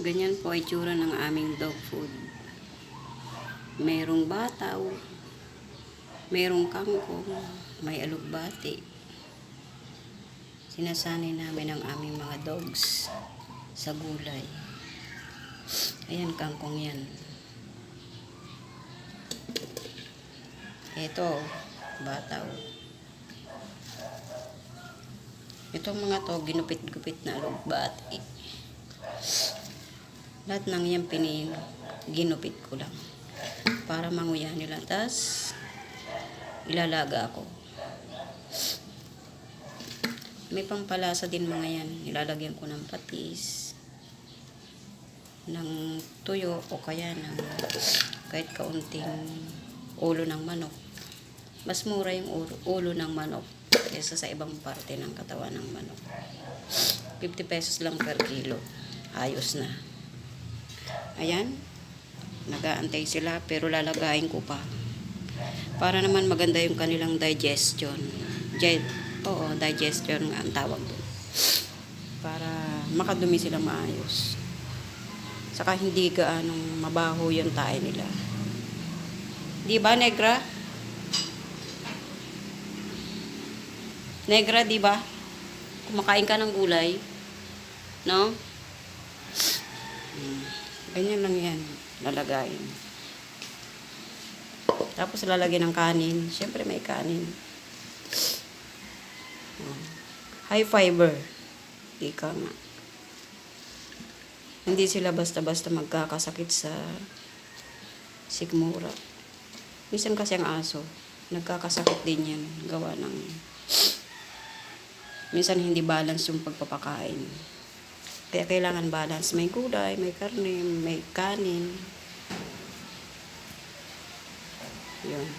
Ganyan po ay tsura ng aming dog food. Merong bataw, merong kangkong, may alugbati. Sinasanay namin ang aming mga dogs sa gulay. Ayan, kangkong yan. Ito, bataw. Itong mga to, ginupit-gupit na alugbati. Lahat ng yan ginupit ko lang para manguya nila. Tas ilalaga ako. May pampalasa din mga yan. Ilalagyan ko ng patis, ng tuyo, o kaya ng kahit kaunting ulo ng manok. Mas mura yung ulo ng manok kaysa sa ibang parte ng katawan ng manok. 50 pesos lang per kilo. Ayos na. Ayan. Nag-aantay sila pero lalagayin ko pa. Para naman maganda yung kanilang digestion. Digestion nga ang tawag doon. Para makadumi sila maayos. Saka hindi gaanong mabaho yung tae nila. Di ba, Negra? Negra, di ba? Kumakain ka ng gulay. No? Ganyan lang yan. Lalagayin. Tapos lalagyan ng kanin. Siyempre may kanin. High fiber. Ika nga. Hindi sila basta-basta magkakasakit sa sikmura. Minsan kasi ang aso, nagkakasakit din yan. Gawa ng minsan hindi balance yung pagpapakain. Kaya kailangan balance. May gulay, may karne, may kanin. Yun.